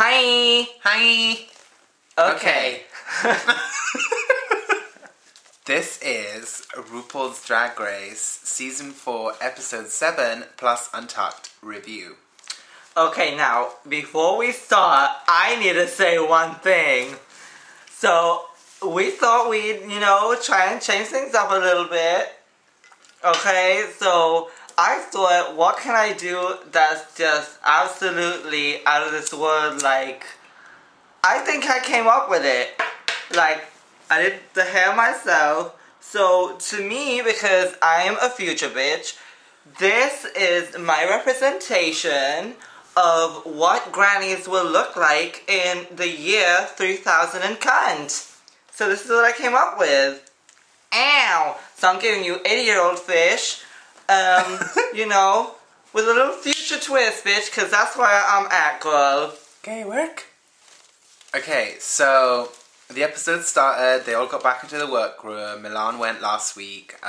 Hi! Hi! Okay. This is RuPaul's Drag Race Season 4, Episode 7 plus Untucked review. Okay, now, before we start, I need to say one thing. So, we thought we'd, try and change things up a little bit. Okay, so I thought, what can I do that's just absolutely out of this world? Like, I think I came up with it. Like, I did the hair myself. So, to me, because I am a future bitch, this is my representation of what grannies will look like in the year 3000 and cunt. So this is what I came up with. Ow! So I'm giving you 80-year-old fish, with a little future twist, bitch, because that's where I'm at, girl. Okay, work. Okay, so the episode started, they all got back into the workroom, Milan went last week.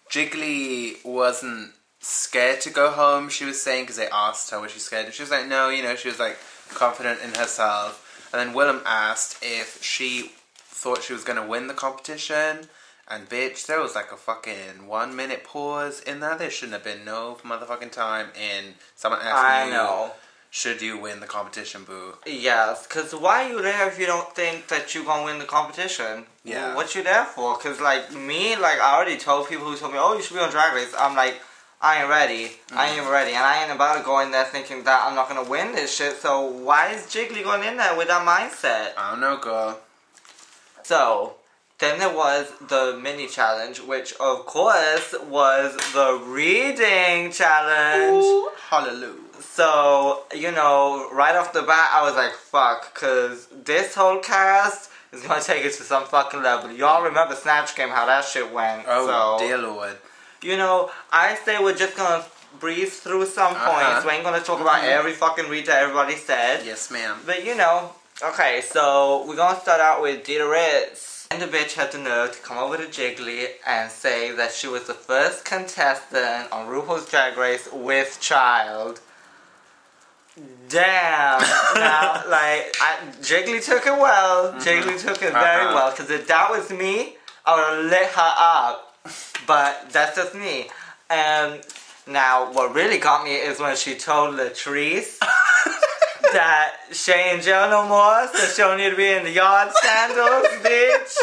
Jiggly wasn't scared to go home, she was saying, because they asked her, was she scared? And she was like, no, she was like confident in herself. And then Willem asked if she thought she was going to win the competition. And bitch, there was like a fucking 1 minute pause in there. There shouldn't have been no motherfucking time in someone asking you, should you win the competition, boo? Yes, because why are you there if you don't think that you're going to win the competition? Yeah. What you there for? Because me, I already told people who told me, oh, you should be on Drag Race. I'm like, I ain't ready. I ain't ready. And I ain't about to go in there thinking that I'm not going to win this shit. So why is Jiggly going in there with that mindset? I don't know, girl. So, then there was the mini challenge, which of course was the reading challenge. Ooh, hallelujah. So, right off the bat, I was like, fuck, because this whole cast is going to take it to some fucking level. Y'all remember Snatch Game, how that shit went. Oh, dear Lord. I say we're just going to breeze through some points. We ain't going to talk about every fucking read that everybody said. Yes, ma'am. But, okay, so we're going to start out with Dita Ritz. And the bitch had the nerve to come over to Jiggly and say that she was the first contestant on RuPaul's Drag Race with child. Damn. Now, Jiggly took it well. Jiggly took it very well. Because if that was me, I would have lit her up. But that's just me. And now, what really got me is when she told Latrice that she ain't in jail no more, so she don't need to be in the yard sandals, bitch.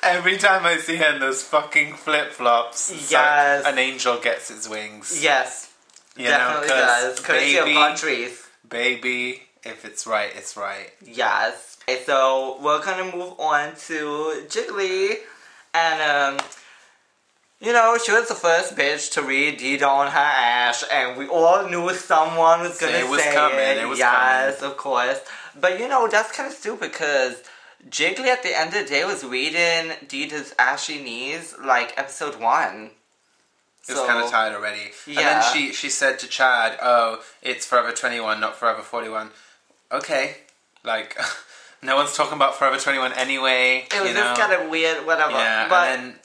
Every time I see her in those fucking flip-flops, yes, an angel gets its wings. Yes, definitely does. Courtesy of Latrice. Baby, if it's right, it's right. Yes. Okay, so we're gonna move on to Jiggly, and she was the first bitch to read Dita on her ash, and we all knew someone was gonna say it. It was coming. Yes, of course. But that's kind of stupid because Jiggly at the end of the day was reading Dita's ashy knees like episode 1. It was kind of tired already. Yeah. And then she said to Chad, oh, it's Forever 21, not Forever 41. Okay. No one's talking about Forever 21 anyway. It was just kind of weird, whatever. Yeah, but and then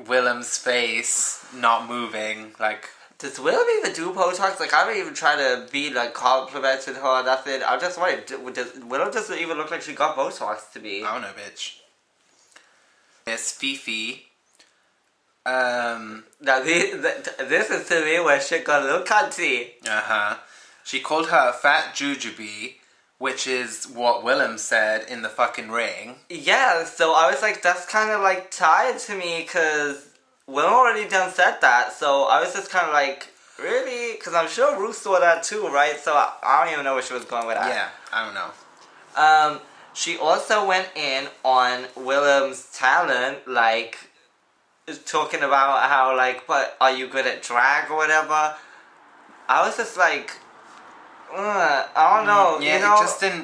Willem's face not moving, does Willem even do Botox? I don't even try to be complimented her or nothing. I'm just wondering, Willem doesn't even look like she got Botox to me. I don't know, bitch. Miss Fifi. Now this is to me where shit got a little cunty. She called her a fat jujube, which is what Willem said in the fucking ring. Yeah, so I was like, that's kind of tied to me, because Willem already done said that, so I was just kind of really? Because I'm sure Ruth saw that too, right? So I don't even know where she was going with that. Yeah, I don't know. She also went in on Willem's talent, talking about how, what, are you good at drag or whatever? I was just I don't know. Yeah,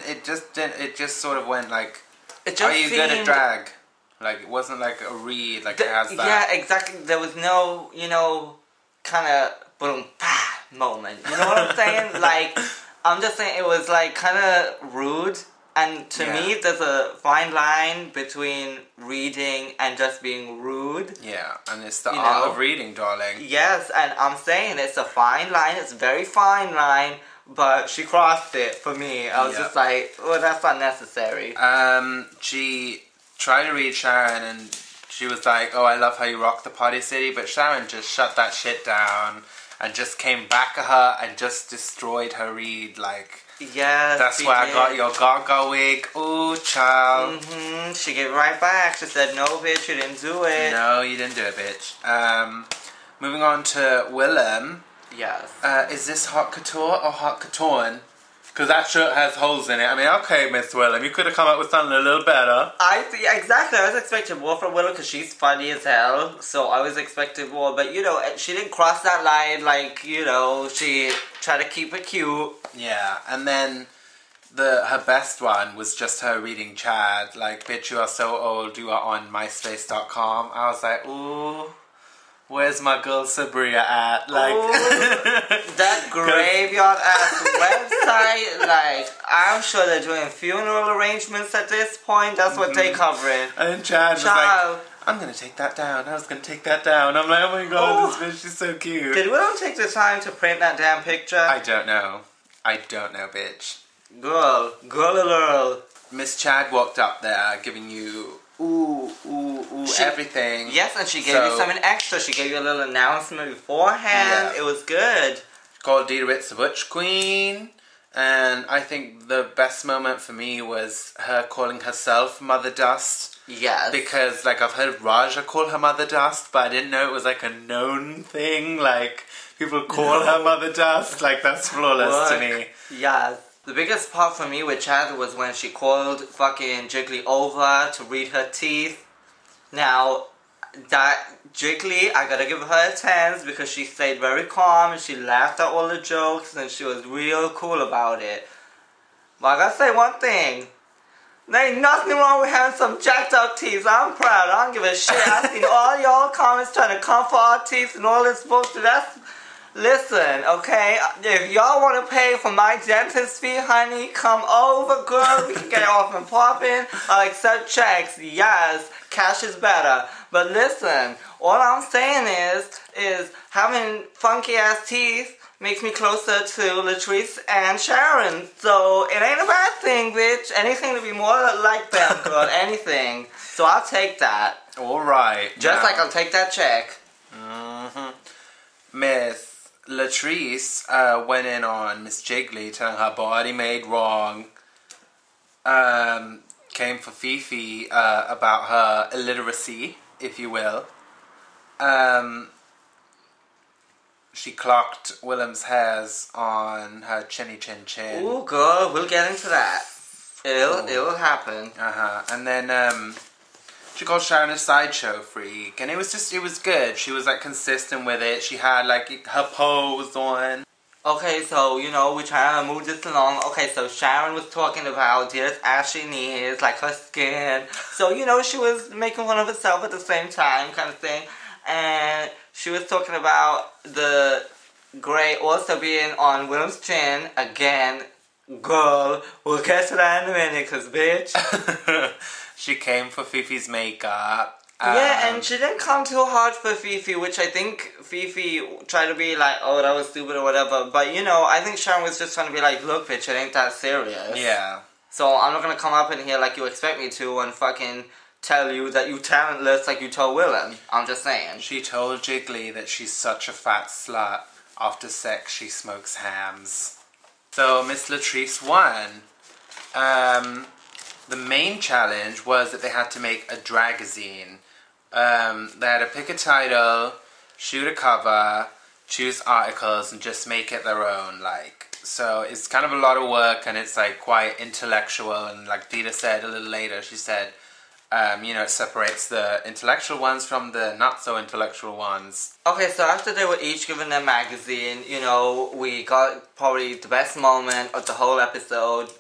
it just sort of went are you good at drag? It wasn't a read, it has that. Yeah, exactly. There was no, kind of boom, pa moment. You know what I'm saying? I'm just saying it was, kind of rude. And to me, there's a fine line between reading and just being rude. Yeah, and it's the art of reading, darling. Yes, and I'm saying it's a fine line. It's a very fine line. but she crossed it for me. I was just like, oh, that's unnecessary. She tried to read Sharon and she was like, oh, I love how you rock the Party City, but Sharon just shut that shit down and just came back at her and just destroyed her read, like... Yes, that's why I got your Gaga wig. Ooh, child. She gave it right back. She said, no, bitch, you didn't do it. No, you didn't do it, bitch. Moving on to Willem. Yes. Is this hot couture or hot couture? Because that shirt has holes in it. I mean, okay, Miss Willem, you could have come up with something a little better. Exactly. I was expecting more from Willem because she's funny as hell. So I was expecting more. But, you know, she didn't cross that line. Like, you know, she tried to keep it cute. Yeah, and then her best one was just her reading Chad. Like, bitch, you are so old, you are on MySpace.com. I was like, ooh... where's my girl Sabria at? Like, that graveyard ass website. Like, I'm sure they're doing funeral arrangements at this point. That's what they covering. And Chad was like, I'm gonna take that down. I was gonna take that down. I'm like, oh my god, this bitch is so cute. Did Willem take the time to print that damn picture? I don't know. I don't know, bitch. Girl alert. Miss Chad walked up there, giving you. Everything. Yes, and she gave you something extra. She gave you a little announcement beforehand. Yeah. It was good. Called Dita Ritz the Butch Queen. And I think the best moment for me was her calling herself Mother Dust. Yes. Because, like, I've heard Raja call her Mother Dust, but I didn't know it was, like, a known thing. Like, people call her Mother Dust. Like, that's flawless to me. Yes. The biggest part for me with Chad was when she called fucking Jiggly over to read her teeth. Now, that Jiggly, I gotta give her a 10 because she stayed very calm and she laughed at all the jokes and she was real cool about it. But I gotta say one thing. There ain't nothing wrong with having some jacked up teeth. I'm proud. I don't give a shit. I've seen all y'all comments trying to come for our teeth and all this bullshit. Listen, okay, if y'all want to pay for my dentist fee, honey, come over, girl. We can get it off and popping. I'll accept checks. Yes, cash is better. But listen, all I'm saying is having funky-ass teeth makes me closer to Latrice and Sharon. So it ain't a bad thing, bitch. Anything to be more like them, girl. Anything. So I'll take that. All right. Just like I'll take that check. Miss Latrice went in on Miss Jiggly, telling her body made wrong. Came for Fifi about her illiteracy, if you will. She clocked Willem's hairs on her chinny chin chin. Ooh, girl, we'll get into that. It'll happen. And then she called Sharon a sideshow freak, and it was good. She was like consistent with it. She had like her pose on. Okay, so you know we're trying to move this along. Okay, so Sharon was talking about Dita's ashy knees, like her skin. So you know she was making fun of herself at the same time, kind of thing. And she was talking about the gray also being on Willem's chin again. Girl, we'll get to that in a minute, cause bitch. She came for Fifi's makeup. Yeah, and she didn't come too hard for Fifi, which I think Fifi tried to be like, oh, that was stupid or whatever. But, you know, I think Sharon was just trying to be like, look, bitch, it ain't that serious. Yeah. So I'm not going to come up in here like you expect me to and fucking tell you that you talentless like you told Willem. I'm just saying. She told Jiggly that she's such a fat slut. After sex, she smokes hams. So Miss Latrice won. The main challenge was that they had to make a dragazine. They had to pick a title, shoot a cover, choose articles, and just make it their own. Like, so it's kind of a lot of work, and it's like quite intellectual. And like Dita said a little later, she said, you know, it separates the intellectual ones from the not so intellectual ones. Okay, so after they were each given their magazine, you know, we got probably the best moment of the whole episode,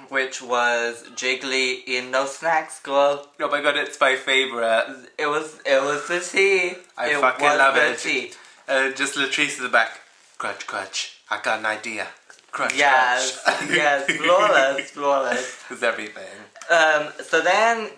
which was Jiggly in No Snacks, girl. Oh my god, it's my favorite. It was the tea. I fucking love it. Just Latrice in the back. Crunch, crunch. I got an idea. Crunch, yes, crunch. Yes, flawless. It's everything. So then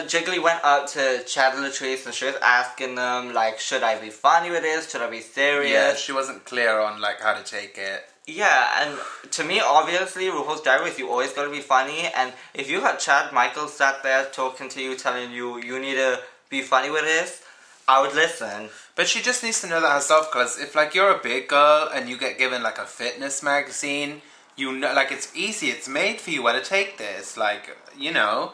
Jiggly went up to Chad and Latrice and she was asking them, like, should I be funny with this? Should I be serious? Yeah, she wasn't clear on, like, how to take it. Yeah, and to me, obviously, RuPaul's Drag Race, you always gotta be funny. And if you had Chad Michaels sat there talking to you, telling you need to be funny with this, I would listen. But she just needs to know that herself, because if, like, you're a big girl and you get given, like, a fitness magazine, you know, like, it's easy, it's made for you where to take this. Like, you know,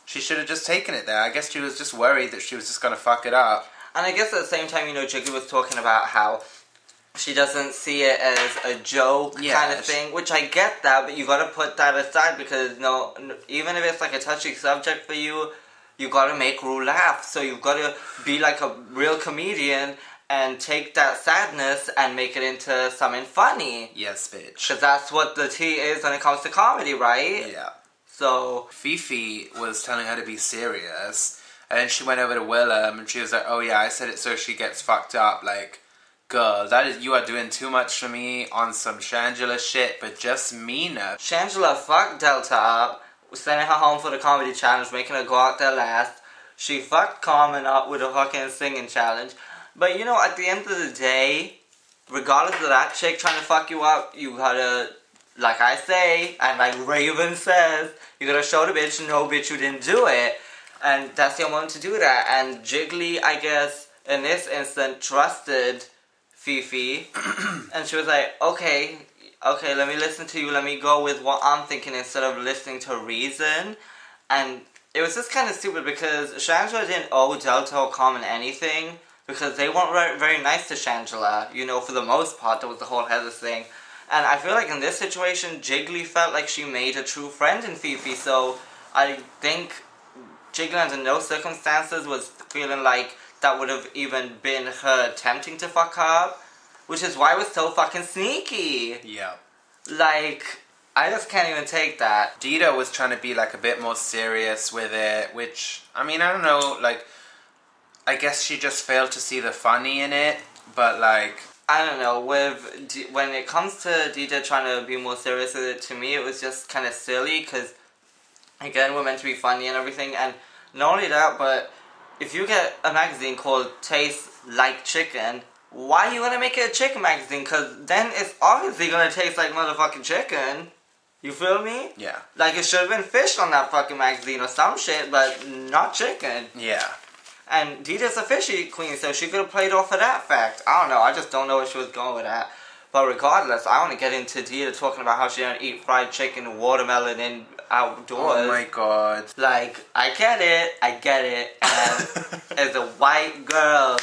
she should have just taken it there. I guess she was just worried that she was just gonna fuck it up. And I guess at the same time, you know, Jiggly was talking about how she doesn't see it as a joke kind of thing, which I get that, but you gotta put that aside because, no, even if it's like a touchy subject for you, you gotta make Ru laugh. So you've gotta be like a real comedian and take that sadness and make it into something funny. Yes, bitch. Because that's what the tea is when it comes to comedy, right? Yeah. So Fifi was telling her to be serious, and then she went over to Willem and she was like, oh yeah, I said it so she gets fucked up. Like, girl, you are doing too much for me on some Shangela shit, but just meaner. Shangela fucked Delta up, sending her home for the comedy challenge, making her go out there last. She fucked Carmen up with a fucking singing challenge. But you know, at the end of the day, regardless of that chick trying to fuck you up, you gotta, like I say, and like Raven says, you gotta show the bitch, no bitch, you didn't do it. And that's the moment to do that. And Jiggly, I guess, in this instant, trusted Fifi. And she was like, okay, let me listen to you, let me go with what I'm thinking instead of listening to reason. And it was just kind of stupid because Shangela didn't owe Delta or Carmen anything because they weren't very nice to Shangela. You know, for the most part, there was the whole Heather thing. And I feel like in this situation, Jiggly felt like she made a true friend in Fifi. So I think Jiggly under no circumstances was feeling like that would have even been her attempting to fuck her up. Which is why it was so fucking sneaky. Yeah. Like, I just can't even take that. Dita was trying to be, like, a bit more serious with it, which, I mean, I don't know, like, I guess she just failed to see the funny in it, but, like, I don't know, when it comes to Dita trying to be more serious with it, to me it was just kind of silly, because, again, we're meant to be funny and everything, and not only that, but if you get a magazine called Taste Like Chicken, why are you gonna make it a chicken magazine? Because then it's obviously gonna taste like motherfucking chicken. You feel me? Yeah. Like it should have been fish on that fucking magazine or some shit, but not chicken. Yeah. And Dita's a fishy queen, so she could have played off of that fact. I don't know, I just don't know where she was going with that. But regardless, I want to get into Dita talking about how she don't eat fried chicken, watermelon, and outdoors. Oh my god. Like, I get it. And as a white girl,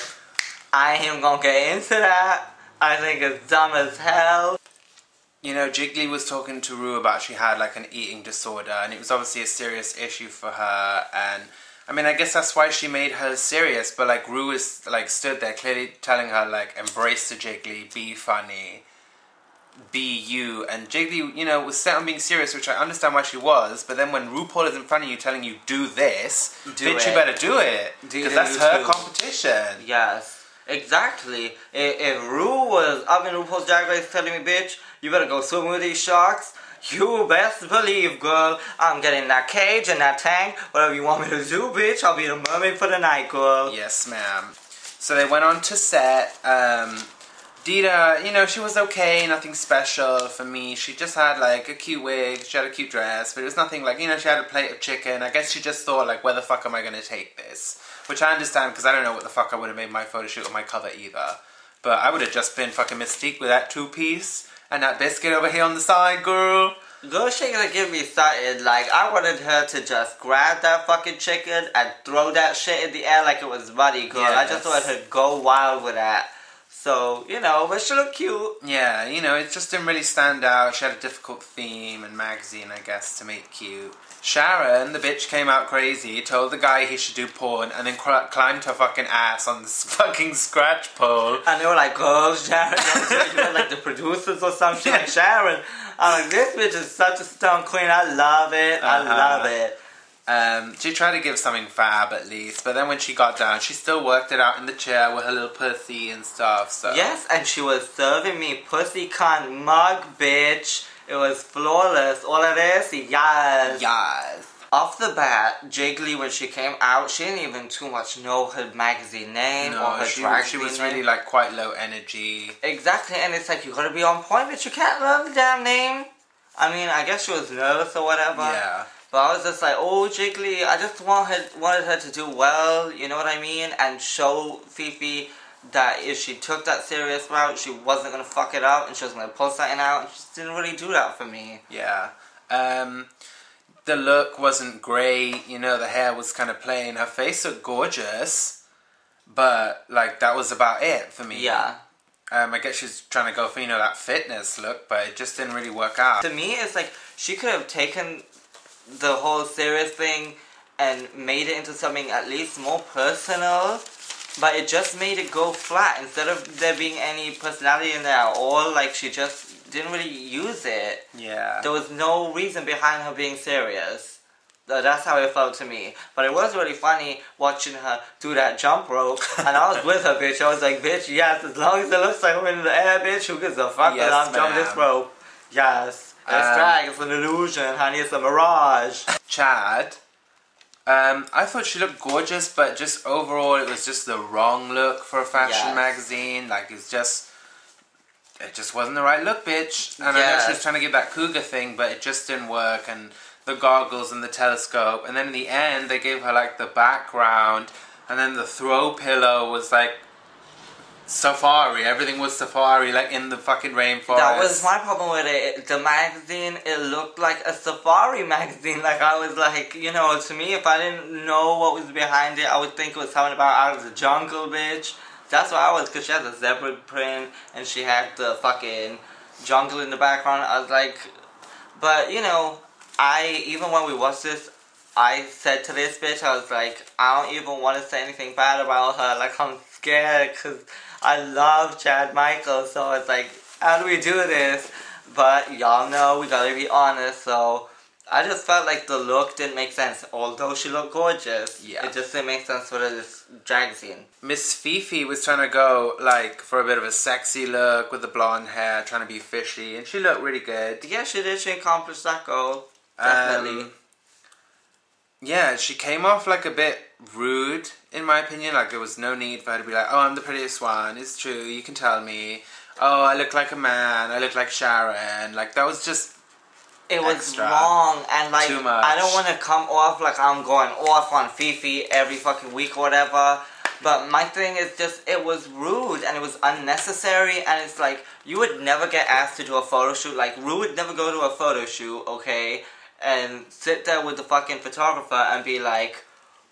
I ain't gonna get into that. I think it's dumb as hell. You know, Jiggly was talking to Ru about she had, like, an eating disorder, and it was obviously a serious issue for her, and, I mean, I guess that's why she made her serious, but, like, Ru is, like, stood there clearly telling her, like, embrace the Jiggly, be funny, be you, and Jiggly, you know, was set on being serious, which I understand why she was, but then when RuPaul is in front of you telling you, do this, bitch, you better do it, because that's her competition. Yes. Exactly. If Ru was up in RuPaul's Drag Race telling me, bitch, you better go swim with these sharks, you best believe, girl, I'm getting that cage and that tank, whatever you want me to do, bitch, I'll be the mermaid for the night, girl. Yes, ma'am. So they went on to set. Dita, you know, she was okay, nothing special for me. She just had, like, a cute wig, she had a cute dress, but it was nothing, like, you know, she had a plate of chicken. I guess she just thought, like, where the fuck am I going to take this? Which I understand, because I don't know what the fuck I would have made my photo shoot or my cover either. But I would have just been fucking Mystique with that two-piece and that biscuit over here on the side, girl. Girl, she gonna get me started. Like, I wanted her to just grab that fucking chicken and throw that shit in the air like it was money, girl. Yes. I just wanted her to go wild with that. So, you know, but she looked cute. Yeah, you know, it just didn't really stand out. She had a difficult theme and magazine, I guess, to make cute. Sharon, the bitch, came out crazy, told the guy he should do porn, and then climbed her fucking ass on this fucking scratch pole. And they were like, oh, Sharon, you were like the producers or something. Like, Sharon, I'm like, this bitch is such a stone queen. I love it. I love it. She tried to give something fab at least, but then when she got down, she still worked it out in the chair with her little pussy and stuff, so. Yes, and she was serving me pussy cunt mug, bitch. It was flawless. All of this, yes. Yes. Off the bat, Jiggly, when she came out, she didn't even too much know her magazine name or her drag she queen was name. really like quite low energy. Exactly, and it's like, you gotta be on point, but you can't learn the damn name. I mean, I guess she was nervous or whatever. Yeah. But I was just like, oh, Jiggly, I just wanted her to do well, you know what I mean? And show Fifi that if she took that serious route, she wasn't going to fuck it up and she was going to pull something out. And she just didn't really do that for me. Yeah. The look wasn't great. You know, the hair was kind of plain. Her face looked gorgeous. But, like, that was about it for me. Yeah. I guess she's trying to go for, you know, that fitness look, but it just didn't really work out. To me, it's like, she could have taken the whole serious thing and made it into something at least more personal, but it just made it go flat instead of there being any personality in there at all. Like, she just didn't really use it. Yeah. There was no reason behind her being serious. That's how it felt to me. But it was really funny watching her do that jump rope, and I was with her, bitch. I was like, bitch, yes, as long as it looks like I'm in the air, bitch, who gives a fuck that I'm jumping this rope? Yes. It's drag, it's an illusion, honey, it's a mirage. Chad, I thought she looked gorgeous, but just overall it was just the wrong look for a fashion magazine. Like, it just wasn't the right look, bitch. And I know she was trying to give that cougar thing, but it just didn't work. And the goggles and the telescope, and then in the end they gave her like the background, and then the throw pillow was like safari. Everything was safari, like in the fucking rainforest. That was my problem with it. The magazine, it looked like a safari magazine. Like, I was like, you know, to me, if I didn't know what was behind it, I would think it was something about out of the jungle, bitch. That's what I was, because she had the zebra print, and she had the fucking jungle in the background. I was like, but, you know, even when we watched this, I said to this bitch, I was like, I don't even want to say anything bad about her. Like, I'm scared, because I love Chad Michael, so it's like, how do we do this? But y'all know we gotta be honest, so I just felt like the look didn't make sense. Although she looked gorgeous, it just didn't make sense for this drag scene. Miss Fifi was trying to go like for a bit of a sexy look with the blonde hair, trying to be fishy, and she looked really good. Yeah, she did. She accomplished that goal. Definitely. Yeah, she came off like a bit rude, in my opinion. Like, there was no need for her to be like, oh, I'm the prettiest one. It's true, you can tell me. Oh, I look like a man. I look like Sharon. Like, that was just it was wrong. And, like, too much. I don't want to come off like I'm going off on Fifi every fucking week or whatever. But my thing is just, it was rude and it was unnecessary. And it's like, you would never get asked to do a photo shoot. Like, Ru would never go to a photo shoot, okay? And sit there with the fucking photographer and be like,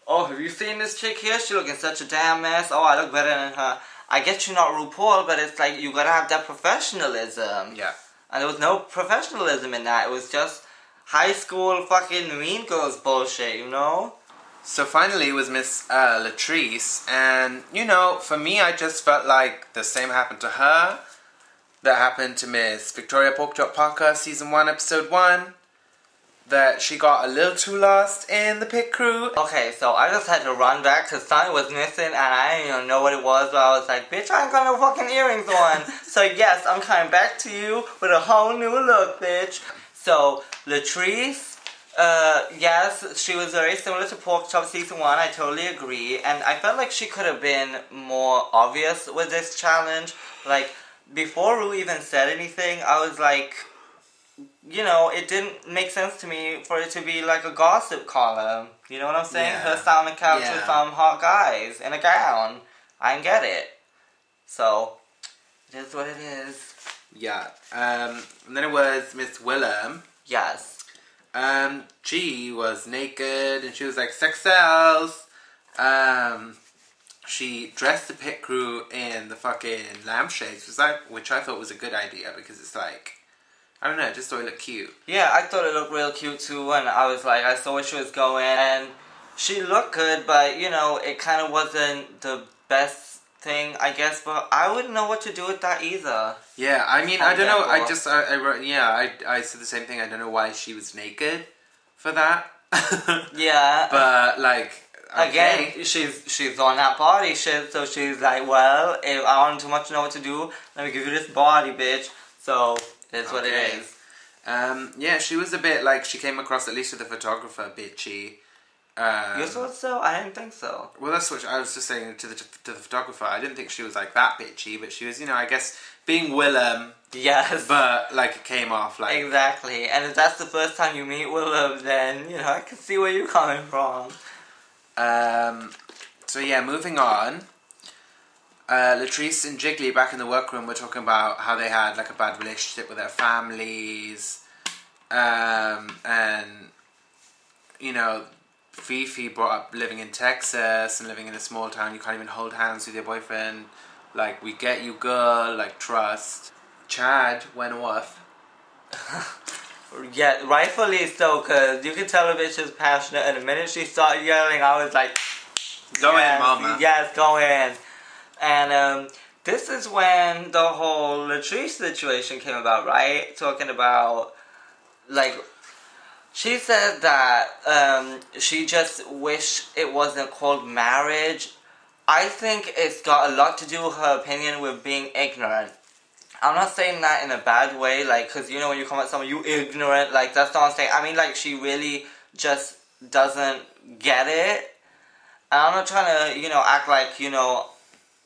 oh, have you seen this chick here? She looking such a damn mess. Oh, I look better than her. I get you're not RuPaul, but it's like, you gotta have that professionalism. Yeah. And there was no professionalism in that. It was just high school fucking Mean Girls bullshit, you know? So finally it was Miss Latrice, and, you know, for me, I just felt like the same happened to her that happened to Miss Victoria Porkchop Parker, Season 1, Episode 1. That she got a little too lost in the pit crew. Okay, so I just had to run back because something was missing and I didn't even know what it was, but I was like, bitch, I ain't got no fucking earrings on. So yes, I'm coming back to you with a whole new look, bitch. So, Latrice, yes, she was very similar to Porkchop Season 1, I totally agree. And I felt like she could have been more obvious with this challenge. Like, before Ru even said anything, I was like, you know, it didn't make sense to me for it to be like a gossip column. You know what I'm saying? Yeah. Her sat on the couch with some hot guys in a gown. I didn't get it. So, it is what it is. Yeah. And then it was Miss Willem. Yes. She was naked and she was like, sex sells. She dressed the pit crew in the fucking lampshades, which I thought was a good idea because it's like, I don't know, I just thought it looked cute. Yeah, I thought it looked real cute too, and I was like, I saw where she was going, and she looked good, but, you know, it kind of wasn't the best thing, I guess, but I wouldn't know what to do with that either. Yeah, I mean, I don't know, I wrote, I said the same thing, I don't know why she was naked for that. Yeah. But, like, okay. Again, she's on that body shit, so she's like, well, if I don't too much know what to do, let me give you this body, bitch. So, it's what it is. Yeah, she was a bit like, she came across, at least with the photographer, bitchy. You thought so? I didn't think so. Well, that's what I was just saying to the photographer. I didn't think she was like that bitchy, but she was, I guess, being Willem. Yes. But, like, it came off like... Exactly. And if that's the first time you meet Willem, then, I can see where you're coming from. So, yeah, moving on. Latrice and Jiggly back in the workroom were talking about how they had, like, a bad relationship with their families. And, Fifi brought up living in Texas and living in a small town. You can't even hold hands with your boyfriend. Like, we get you, girl. Like, trust. Chad went off. Yeah, rightfully so, because you can tell a bitch is passionate, and the minute she started yelling, I was like, Go in, mama. Yes, go in. And this is when the whole Latrice situation came about, right? Talking about, like... She said that she just wished it wasn't called marriage. I think it's got a lot to do with her opinion with being ignorant. I'm not saying that in a bad way, like, because, when you come at someone, you ignorant, like, that's not what I'm saying. I mean, like, she really just doesn't get it. And I'm not trying to, act like,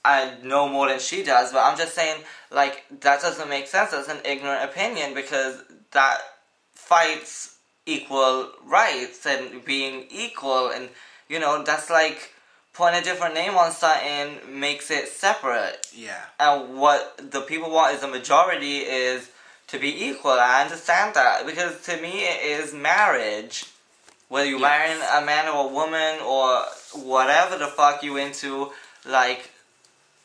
I know more than she does, but I'm just saying, like, that doesn't make sense. That's an ignorant opinion, because that fights equal rights and being equal, and that's like putting a different name on something makes it separate. Yeah. And what the people want as a majority is to be equal. I understand that, because to me it is marriage. Whether you're marrying a man or a woman or whatever the fuck you into, like,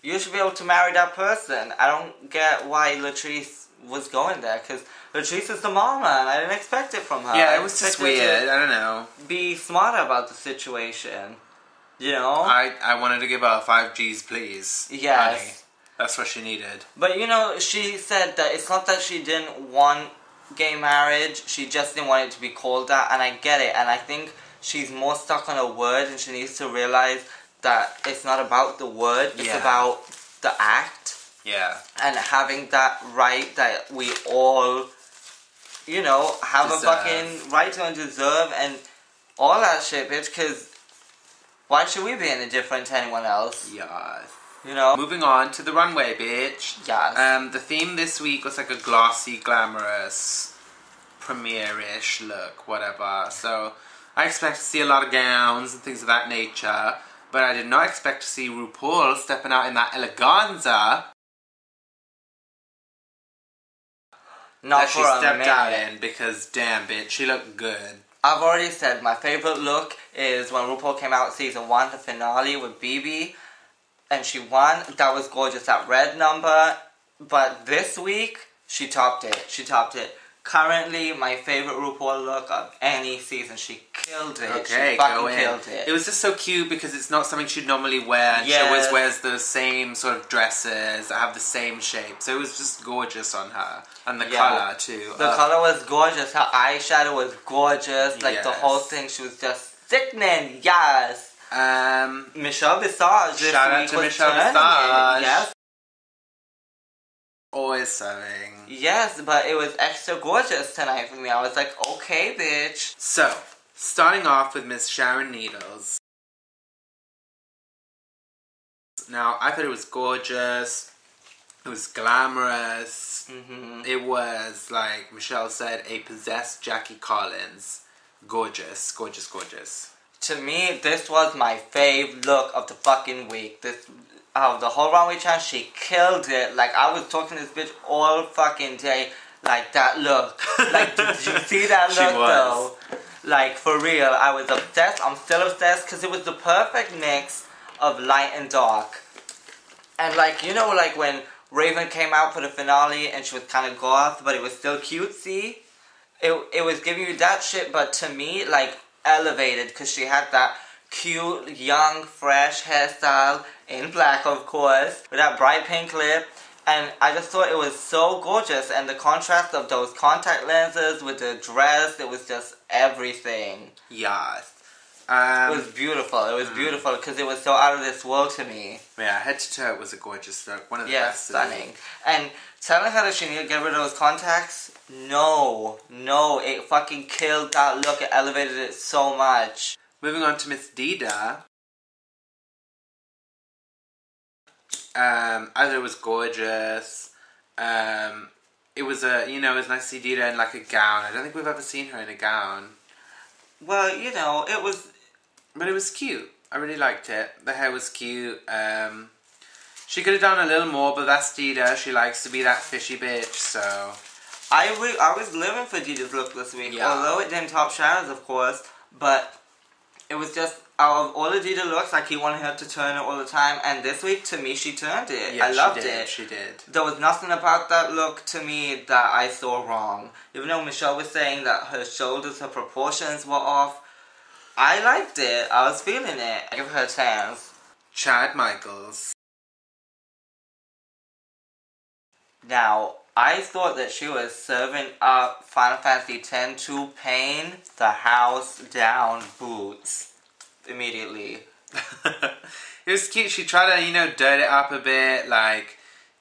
you should be able to marry that person. I don't get why Latrice was going there, because Latrice is the mama, and I didn't expect it from her. Yeah, it was just weird. I don't know. Be smarter about the situation. I wanted to give her 5 G's, please. Yes. Honey. That's what she needed. But, she said that it's not that she didn't want gay marriage, she just didn't want it to be called that, and I get it. And I think she's more stuck on a word, and she needs to realize that it's not about the word, it's about the act. Yeah. And having that right that we all, have deserve. a fucking right to and deserve, and all that shit, bitch, because why should we be any different to anyone else? Yes. Moving Moving on to the runway, bitch. Yes. The theme this week was like a glossy, glamorous, premiere-ish look, whatever. So, I expect to see a lot of gowns and things of that nature, but I did not expect to see RuPaul stepping out in that eleganza. Not that for she a stepped minute. out in, because damn bitch, she looked good. I've already said my favorite look is when RuPaul came out season 1, the finale with BB, and she won. That was gorgeous, that red number. But this week, she topped it. Currently, my favorite RuPaul look of any season. She killed it. Okay, she fucking killed it. It was just so cute because it's not something she'd normally wear. And yes. She always wears the same sort of dresses that have the same shape. So it was just gorgeous on her. And the colour, too. The colour was gorgeous. Her eyeshadow was gorgeous. Like, the whole thing, she was just sickening. Yes. Michelle Visage. Shout out to Michelle Visage. Yes. Always serving. Yes, but it was extra gorgeous tonight for me. I was like, okay, bitch. So, starting off with Miss Sharon Needles. Now, I thought it was gorgeous. It was glamorous. Mm-hmm. It was, like Michelle said, a possessed Jackie Collins. Gorgeous, gorgeous, gorgeous. To me, this was my fave look of the fucking week. The whole runway challenge, she killed it. Like, I was talking to this bitch all fucking day. Like, that look. Like, did you see that look, though? Like, for real, I was obsessed. I'm still obsessed, because it was the perfect mix of light and dark. And, like, like when Raven came out for the finale, and she was kind of goth, but it was still cutesy. It was giving you that shit, but to me, like, elevated, because she had that cute, young, fresh hairstyle, in black, of course, with that bright pink lip, and I just thought it was so gorgeous, and the contrast of those contact lenses with the dress, it was just everything. Yes. It was beautiful. It was beautiful because it was so out of this world to me. Yeah, head to toe, it was a gorgeous look. One of the Yes, best. stunning. And telling her that she needed to get rid of those contacts, no, it fucking killed that look. It elevated it so much. Moving on to Miss Dida. I thought it was gorgeous. It was it was nice to see Dida in like a gown. I don't think we've ever seen her in a gown. Well, it was... But it was cute. I really liked it. The hair was cute. She could have done a little more, but that's Dida. She likes to be that fishy bitch, so... I was living for Dida's look this week, yeah. Although it didn't top Sharon's, of course, but it was just, out of all the Dida looks, I keep wanting her to turn it all the time, and this week, to me, she turned it. Yeah, I loved she did. There was nothing about that look, to me, that I saw wrong. Even though Michelle was saying that her shoulders, her proportions were off, I liked it. I was feeling it. I give her a chance. Chad Michaels. Now, I thought that she was serving up Final Fantasy X to Pain the house down boots immediately. It was cute. She tried to, dirt it up a bit. Like,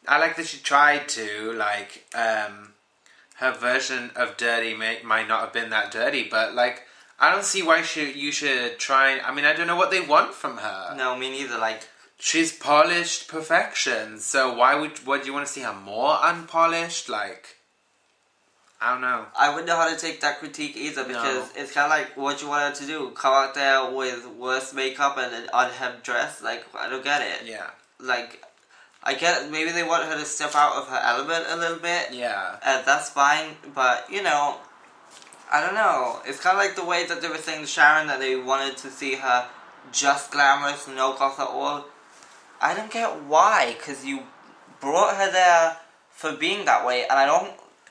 I like that she tried to. Like, her version of dirty might not have been that dirty, but like, I don't see why you should try. I mean, I don't know what they want from her. No, me neither. Like, she's polished perfection, so what do you want to see her more unpolished? Like, I don't know. I wouldn't know how to take that critique either, because it's kind of like what you want her to do. Come out there with worse makeup and an unhemmed dress. Like, I don't get it. Yeah. Like, I get maybe they want her to step out of her element a little bit. Yeah. That's fine, but, I don't know. It's kind of like the way that they were saying to Sharon that they wanted to see her just glamorous, no goth at all. I don't get why, because you brought her there for being that way, and I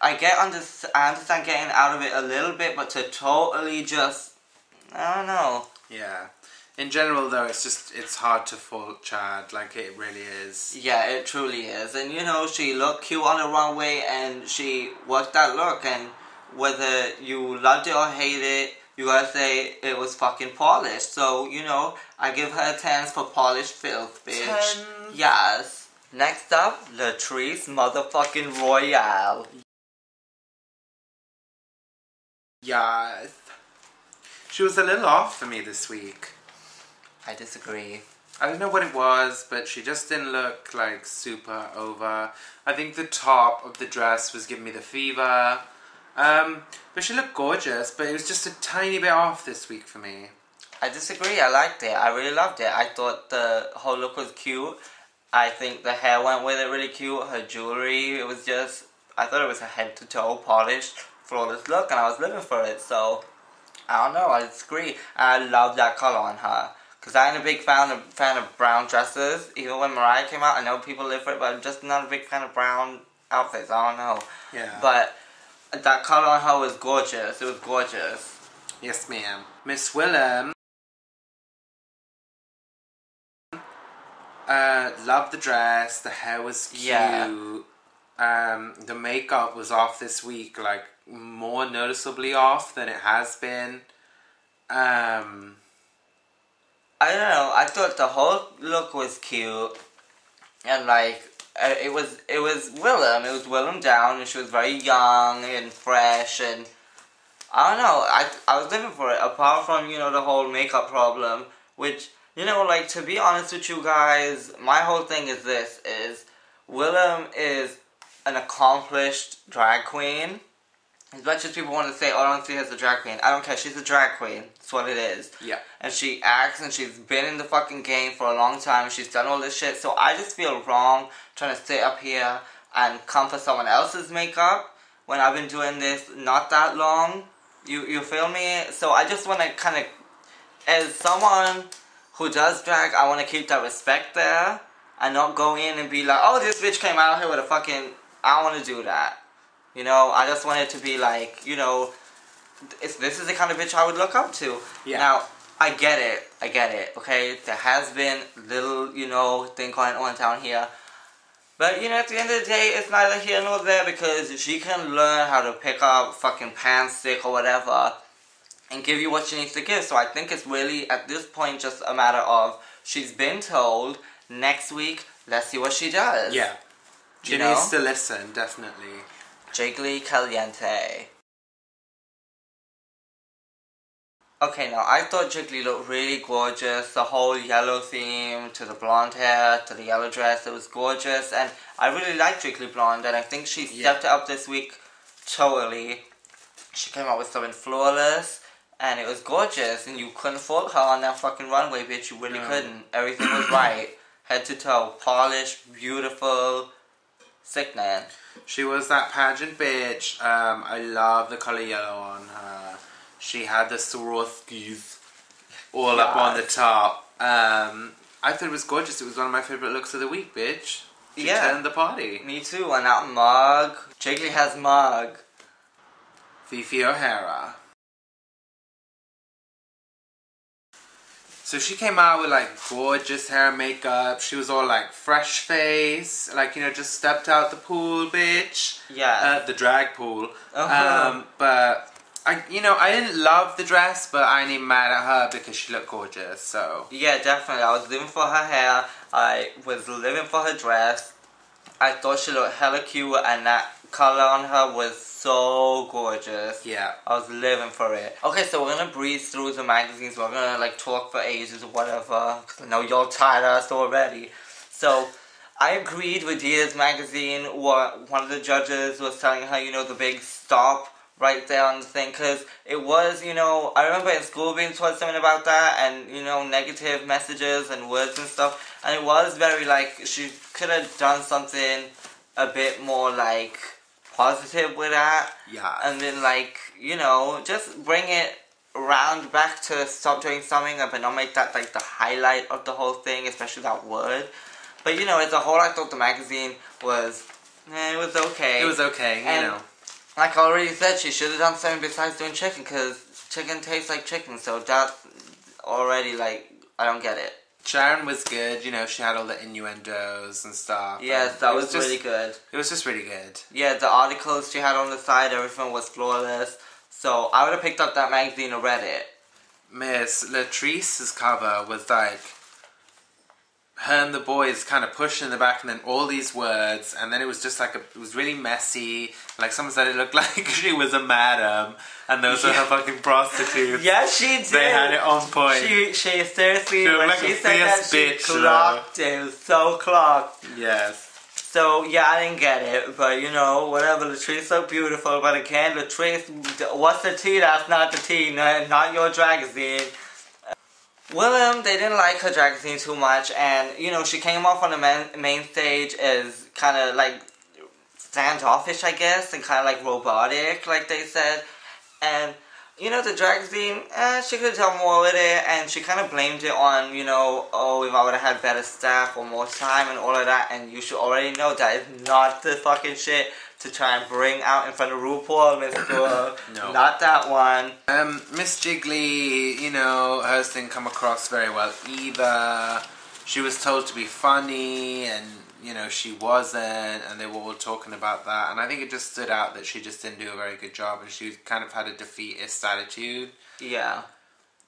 understand getting out of it a little bit, but to totally just, I don't know. Yeah. In general, though, it's hard to fault Chad, like, it really is. Yeah, it truly is. And, she looked cute on the runway, and she worked that look, and whether you loved it or hated it, you gotta say it was fucking polished. So, I give her a 10 for polished filth, bitch. 10. Yes. Next up, Latrice motherfucking Royale. Yes. She was a little off for me this week. I disagree. I don't know what it was, but she just didn't look, like, super over. I think the top of the dress was giving me the fever. But she looked gorgeous, but it was just a tiny bit off this week for me. I disagree. I liked it. I really loved it. I thought the whole look was cute. I think the hair went with it really cute. Her jewelry, it was just... I thought it was a head-to-toe polished, flawless look, and I was living for it. So, I don't know. I disagree. I love that color on her. Because I ain't a big fan of brown dresses. Even when Mariah came out, I know people live for it, but I'm just not a big fan of brown outfits. I don't know. Yeah. But... that color on her was gorgeous. It was gorgeous. Yes, ma'am. Miss Willem. Loved the dress. The hair was cute. Yeah. The makeup was off this week, like, more noticeably off than it has been. I don't know. I thought the whole look was cute. And, like... It was Willem. It was Willem down, and she was very young and fresh, and I don't know. I was living for it. Apart from the whole makeup problem, which like, to be honest with you guys, my whole thing is this: is Willem is an accomplished drag queen. As much as people want to say, "Oh, I don't see her as a drag queen," I don't care. She's a drag queen. That's what it is. Yeah. And she acts, and she's been in the fucking game for a long time. She's done all this shit. So I just feel wrong trying to sit up here and come for someone else's makeup when I've been doing this not that long. You feel me? So I just want to kind of, as someone who does drag, I want to keep that respect there and not go in and be like, "Oh, this bitch came out here with a fucking..." I don't want to do that. I just want it to be like, this is the kind of bitch I would look up to. Yeah. Now, I get it, okay? There has been little, thing going on down here. But, at the end of the day, it's neither here nor there, because she can learn how to pick up fucking pan stick or whatever and give you what she needs to give. So I think it's really, at this point, just a matter of she's been told, next week, let's see what she does. Yeah. She needs to listen, definitely. Jiggly Caliente. Okay, now I thought Jiggly looked really gorgeous. The whole yellow theme, to the blonde hair, to the yellow dress, it was gorgeous. And I really like Jiggly Blonde, and I think she stepped it up this week totally. She came out with something flawless, and it was gorgeous, and you couldn't fault her on that fucking runway, bitch. You really couldn't. Everything was right. Head to toe. Polished, beautiful, sickening. She was that pageant bitch. I love the colour yellow on her. She had the Swarovskis all up on the top. I thought it was gorgeous. It was one of my favourite looks of the week, bitch. She turned the party. Me too. And that mug. Jiggly has mug. Fifi O'Hara. So she came out with like gorgeous hair and makeup. She was all like fresh face, like, you know, just stepped out the pool, bitch. Yeah. The drag pool. But I didn't love the dress, but I ain't even mad at her because she looked gorgeous. So yeah, definitely. I was living for her hair. I was living for her dress. I thought she looked hella cute, and that color on her was so gorgeous. Yeah. I was living for it. Okay, so we're gonna breeze through the magazines. We're gonna like talk for ages or whatever, because I know y'all tired of us already. So I agreed with Dia's magazine. What one of the judges was telling her, you know, the big stop right there on the thing, because it was, you know, I remember in school being taught something about that, and, you know, negative messages and words and stuff, and it was very, like, she could have done something a bit more, like, positive with that. Yeah. And then, like, you know, just bring it around back to stop doing something, but not make that, like, the highlight of the whole thing, especially that word. But, you know, as a whole, I thought the magazine was, it was okay. It was okay, you know. Like I already said, she should have done something besides doing chicken, because chicken tastes like chicken, so that's already, like, I don't get it. Sharon was good, you know, she had all the innuendos and stuff. Yes, that was really good. It was just really good. Yeah, the articles she had on the side, everything was flawless. So I would have picked up that magazine and read it. Miss Latrice's cover was like her and the boys kind of pushed in the back, and then all these words, and then it was just like it was really messy. Like someone said, it looked like she was a madam, and those were her fucking prostitutes. Yeah, she did. They had it on point. She seriously, when like she said that, she clocked it. It was so clocked. Yes. So yeah, I didn't get it, but you know, whatever. Latrice so beautiful, but again, Latrice, what's the tea? That's not the tea. Not your dragazine. William, they didn't like her dragazine too much, and you know, she came off on the main stage as kind of like standoffish, I guess, and kind of like robotic, like they said. And you know, the dragazine, she could have done more with it, and she kind of blamed it on, you know, oh, if I would have had better staff or more time and all of that. And you should already know that is not the fucking shit to try and bring out in front of RuPaul, Miss Girl. No. Not that one. Miss Jiggly, you know, hers didn't come across very well either. She was told to be funny, and, you know, she wasn't, and they were all talking about that. And I think it just stood out that she just didn't do a very good job, and she kind of had a defeatist attitude. Yeah.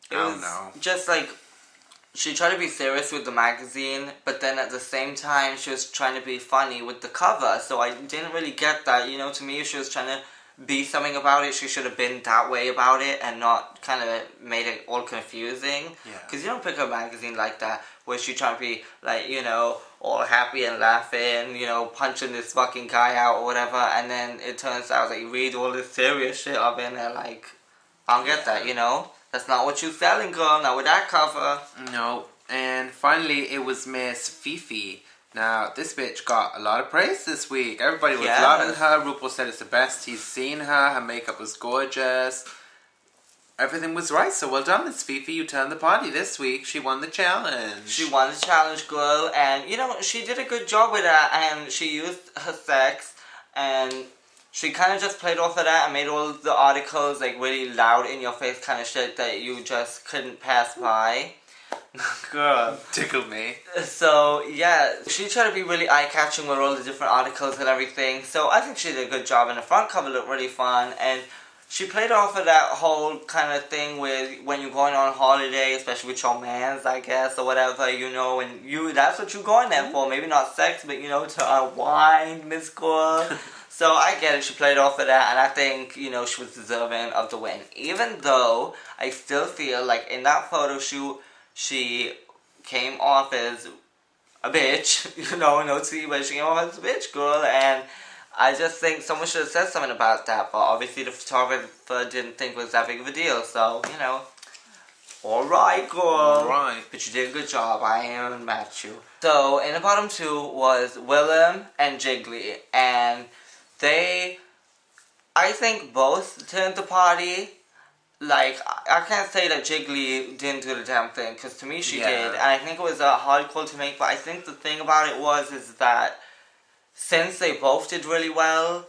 I don't know. Just like, she tried to be serious with the magazine, but then at the same time, she was trying to be funny with the cover. So I didn't really get that. You know, to me, if she was trying to be something about it, she should have been that way about it and not kind of made it all confusing. Yeah. Because you don't pick a magazine like that where she's trying to be, like, you know, all happy and laughing, you know, punching this fucking guy out or whatever, and then it turns out that you read all this serious shit up in there, like, I don't get that, you know? That's not what you're selling, girl, not with that cover. No. And finally, it was Miss Fifi. Now, this bitch got a lot of praise this week. Everybody was loving her. RuPaul said it's the best he's seen her. Her makeup was gorgeous. Everything was right, so well done, Miss Fifi. You turned the party this week. She won the challenge. She won the challenge, girl, and, you know, she did a good job with that, and she used her sex, and she kind of just played off of that and made all the articles, like, really loud, in-your-face kind of shit that you just couldn't pass by. Girl. Tickled me. So, yeah, she tried to be really eye-catching with all the different articles and everything, so I think she did a good job, and the front cover looked really fun, and she played off of that whole kind of thing with when you're going on holiday, especially with your mans, I guess, or whatever, you know, and that's what you're going there for. Maybe not sex, but, you know, to unwind, Miss Girl. So I get it, she played off of that, and I think, you know, she was deserving of the win. Even though I still feel like in that photo shoot, she came off as a bitch, you know, no tea, but she came off as a bitch, girl, and I just think someone should have said something about that, but obviously the photographer didn't think it was that big of a deal, so, you know, alright, girl. Alright. But you did a good job, I ain't mad at you. So, in the bottom two was Willem and Jiggly, and they, I think both turned the party. Like, I can't say that Jiggly didn't do the damn thing, because to me she did, and I think it was a hard call to make, but I think the thing about it is that since they both did really well,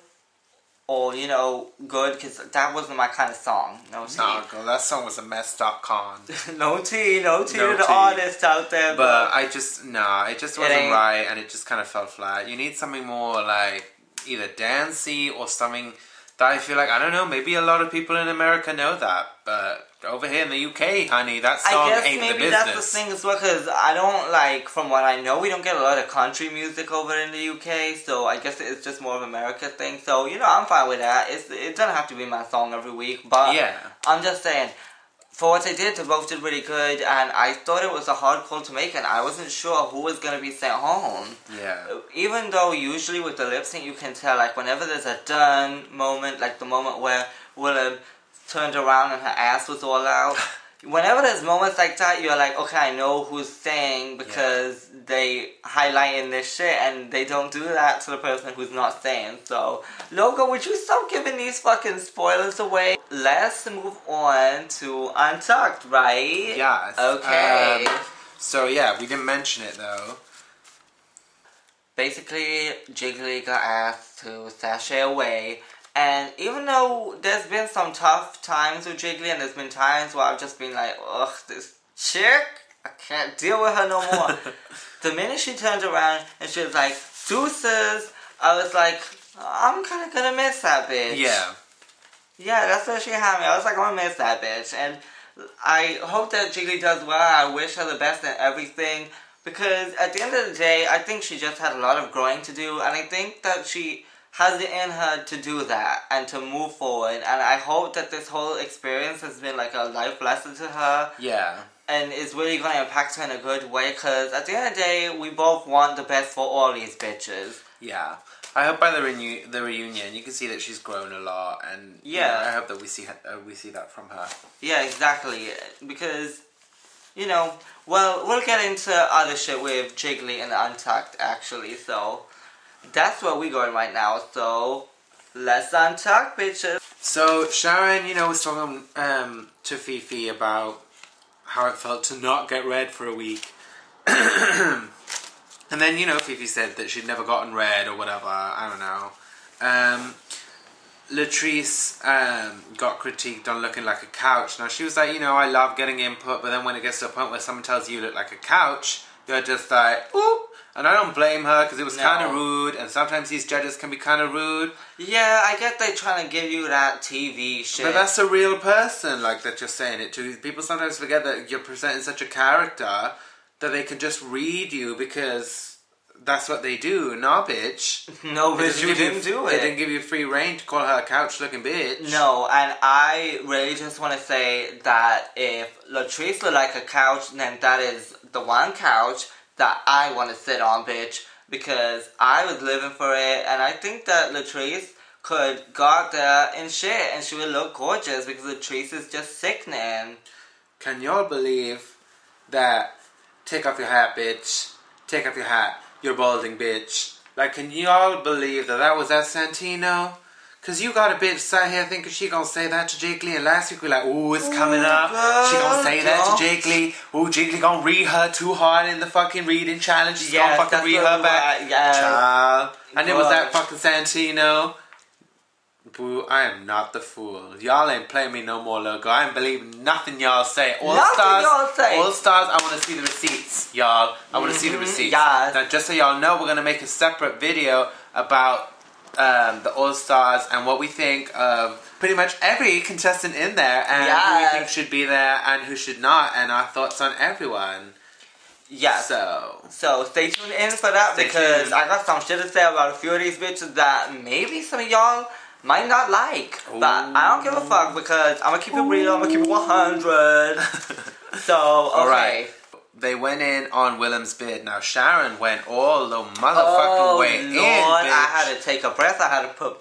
or, you know, good, because that wasn't my kind of song. No tea. Nah, girl, that song was a messed up con. No tea to the artists out there. But it just wasn't right, and it just kind of fell flat. You need something more, like, either dancey or something that I feel like, I don't know, maybe a lot of people in America know that, but over here in the UK, honey, that song ain't the business. I guess maybe that's the thing as well, because I don't, like, from what I know, we don't get a lot of country music over in the UK, so I guess it's just more of an America thing, so, you know, I'm fine with that. It doesn't have to be my song every week, but yeah. I'm just saying, for what they did, they both did really good, and I thought it was a hard call to make, and I wasn't sure who was going to be sent home. Yeah. Even though usually with the lip sync, you can tell, like, whenever there's a done moment, like the moment where Willem turned around and her ass was all out, whenever there's moments like that, you're like, okay, I know who's saying, because they highlighting this shit, and they don't do that to the person who's not saying. So, Logo, would you stop giving these fucking spoilers away? Let's move on to Untucked, right? Yes. Okay. So yeah, we didn't mention it though. Basically, Jiggly got asked to sashay away. And even though there's been some tough times with Jiggly, and there's been times where I've just been like, ugh, this chick, I can't deal with her no more. The minute she turned around and she was like, deuces, I was like, I'm kind of gonna miss that bitch. Yeah. Yeah, that's where she had me. I was like, I'm gonna miss that bitch. And I hope that Jiggly does well. I wish her the best in everything. Because at the end of the day, I think she just had a lot of growing to do. And I think that she has it in her to do that and to move forward, and I hope that this whole experience has been like a life lesson to her. Yeah. And is really going to impact her in a good way, because at the end of the day, we both want the best for all these bitches. Yeah. I hope by the reunion, you can see that she's grown a lot, and yeah, you know, I hope that we see that from her. Yeah, exactly. Because, you know, well, we'll get into other shit with Jiggly and Untucked, actually, so that's where we're going right now, so let's untuck, bitches. So Sharon, you know, was talking to Fifi about how it felt to not get red for a week. And then, you know, Fifi said that she'd never gotten red or whatever, I don't know. Latrice got critiqued on looking like a couch. Now she was like, you know, I love getting input, but then when it gets to a point where someone tells you look like a couch, you're just like, ooh. And I don't blame her, because it was kind of rude, and sometimes these judges can be kind of rude. Yeah, I get they trying to give you that TV shit. But that's a real person, like, that you're saying it to. People sometimes forget that you're presenting such a character that they can just read you, because that's what they do. No, bitch. No, bitch, you didn't do it. They didn't give you free reign to call her a couch-looking bitch. No, and I really just want to say that if Latrice looked like a couch, then that is the one couch that I want to sit on, bitch, because I was living for it, and I think that Latrice could go out there and shit, and she would look gorgeous, because Latrice is just sickening. Can y'all believe that, take off your hat, bitch, take off your hat, you're balding, bitch. Like, can y'all believe that was at Santino? Cause you got a bitch sat here thinking she gonna say that to Jiggly, and last week we were like, ooh, it's coming up. She gonna say that to Jiggly. Ooh, Jiggly gonna read her too hard in the fucking reading challenge. She's gonna fucking read her back. Child. And it was that fucking Santino. Boo, I am not the fool. Y'all ain't playing me no more, Logo. I ain't believing nothing y'all say. All Stars, I want to see the receipts, y'all. I want to see the receipts. Yeah. Now, just so y'all know, we're gonna make a separate video about the All-Stars and what we think of pretty much every contestant in there and who we think should be there and who should not, and our thoughts on everyone. Yeah. So stay tuned in for that because I got some shit to say about a few of these bitches that maybe some of y'all might not like. Ooh. But I don't give a fuck because I'm gonna keep it real, I'm gonna keep it 100. So, okay. Alright. They went in on Willem's bid. Now Sharon went all the motherfucking way in, bitch. I had to take a breath. I had to put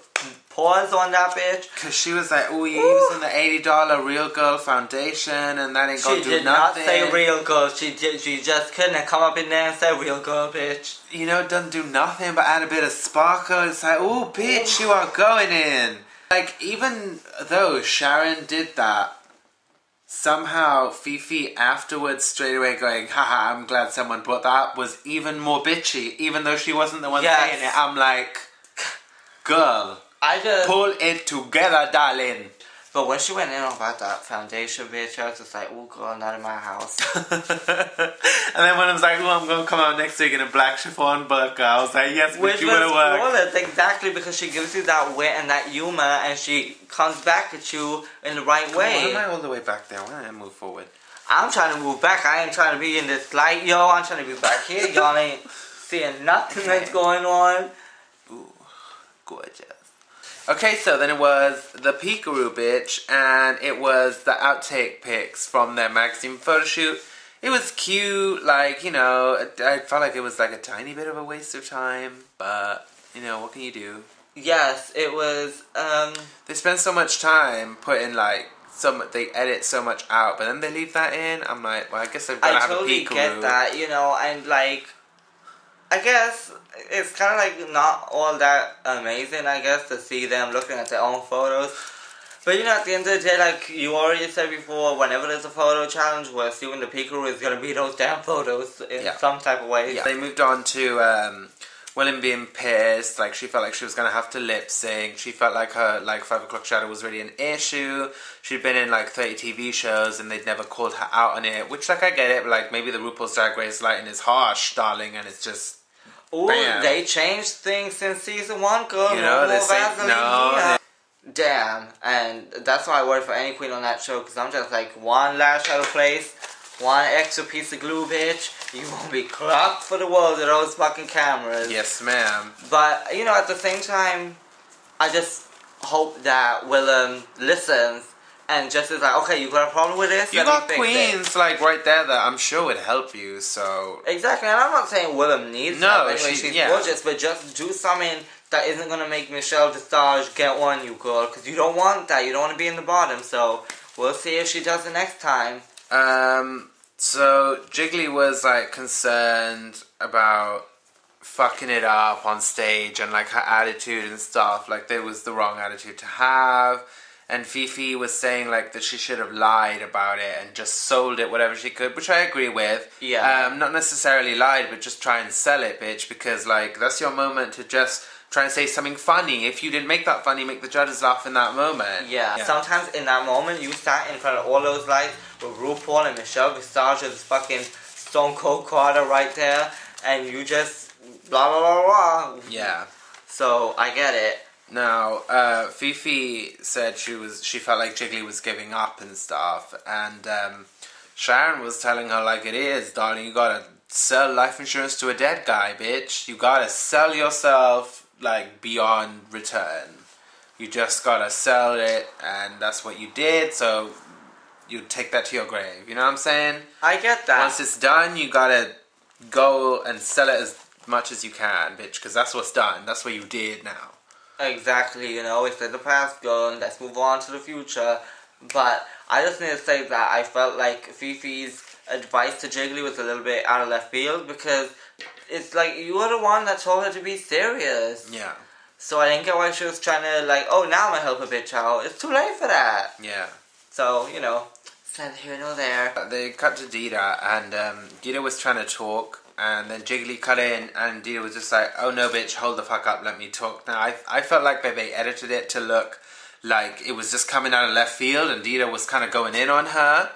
pause on that bitch. Cause she was like, "Ooh, you're using the $80 Real Girl foundation, and that ain't gonna do nothing." She did not say Real Girl. She just couldn't come up in there and say Real Girl, bitch. You know, it doesn't do nothing but add a bit of sparkle. It's like, "Ooh, bitch, you are going in." Like, even though Sharon did that, somehow Fifi afterwards straight away going, "Haha, I'm glad someone brought that," was even more bitchy, even though she wasn't the one saying it. I'm like, girl, pull it together, darling. But when she went in about that foundation, bitch, I was just like, "Ooh, girl, not in my house." And then when I was like, "Oh, I'm going to come out next week in a black chiffon burqa," I was like, "Yes, bitch, you better work." Flawless, exactly, because she gives you that wit and that humor, and she comes back at you in the right way. Why am I all the way back there? Why don't I move forward? I'm trying to move back. I ain't trying to be in this light, yo. I'm trying to be back here. Y'all ain't seeing nothing that's going on. Ooh, gorgeous. Okay, so then it was the Peekaroo bitch, and it was the outtake pics from their magazine photo shoot. It was cute, like, you know, I felt like it was like a tiny bit of a waste of time, but, you know, what can you do? Yes, it was, They spend so much time putting, like, they edit so much out, but then they leave that in. I'm like, well, I guess they've got to have a Peekaroo. I totally get that, you know, and, like, I guess it's kind of like not all that amazing, I guess, to see them looking at their own photos. But you know, at the end of the day, like you already said before, whenever there's a photo challenge, we're assuming the Peekaroo is going to be those damn photos in some type of way. Yeah. They moved on to William being pissed. Like, she felt like she was going to have to lip sync. She felt like her, 5 o'clock shadow was really an issue. She'd been in, 30 TV shows and they'd never called her out on it. Which, I get it, but, maybe the RuPaul's Drag Race lighting is harsh, darling, and it's just... Ooh, bam. They changed things since season 1, girl. You know, they say, no. Damn, and that's why I worry for any queen on that show, because I'm just like, one lash out of place, one extra piece of glue, bitch, you won't be clocked for the world of those fucking cameras. Yes, ma'am. But, you know, at the same time, I just hope that Willem listens and just is like, okay, you got a problem with this? You got queens, right there that I'm sure would help you, so... Exactly, and I'm not saying Willem needs help. Anyway, she's gorgeous, but just do something that isn't going to make Michelle Visage get on you, girl, because you don't want that. You don't want to be in the bottom, so we'll see if she does it next time. So Jiggly was, concerned about fucking it up on stage and, her attitude and stuff. That was the wrong attitude to have. And Fifi was saying, that she should have lied about it and just sold it whatever she could, which I agree with. Yeah. Not necessarily lied, but just try and sell it, bitch, because, that's your moment to just try and say something funny. If you didn't make that funny, make the judges laugh in that moment. Yeah. Sometimes in that moment, you sat in front of all those lights with RuPaul and Michelle Visage as fucking Stone Cold Carter right there, and you just blah, blah, blah, blah. Yeah. So, I get it. Now, Fifi said she felt like Jiggly was giving up and stuff, and Sharon was telling her it is, darling, you gotta sell life insurance to a dead guy, bitch. You gotta sell yourself, beyond return. You just gotta sell it, and that's what you did, so you take that to your grave, you know what I'm saying? I get that. Once it's done, you gotta go and sell it as much as you can, bitch, because that's what's done. That's what you did now. Exactly, you know, it's let the past go and let's move on to the future. But I just need to say that I felt like Fifi's advice to Jiggly was a little bit out of left field, because it's you were the one that told her to be serious. Yeah. So I didn't get why she was trying to oh, now I'm gonna help a bitch out. It's too late for that. Yeah. So, you know, it's neither here nor there. They cut to Dita, and Dita was trying to talk. And then Jiggly cut in, and Dita was just like, oh no bitch, hold the fuck up, let me talk. Now, I felt like they edited it to look like it was just coming out of left field, and Dita was kind of going in on her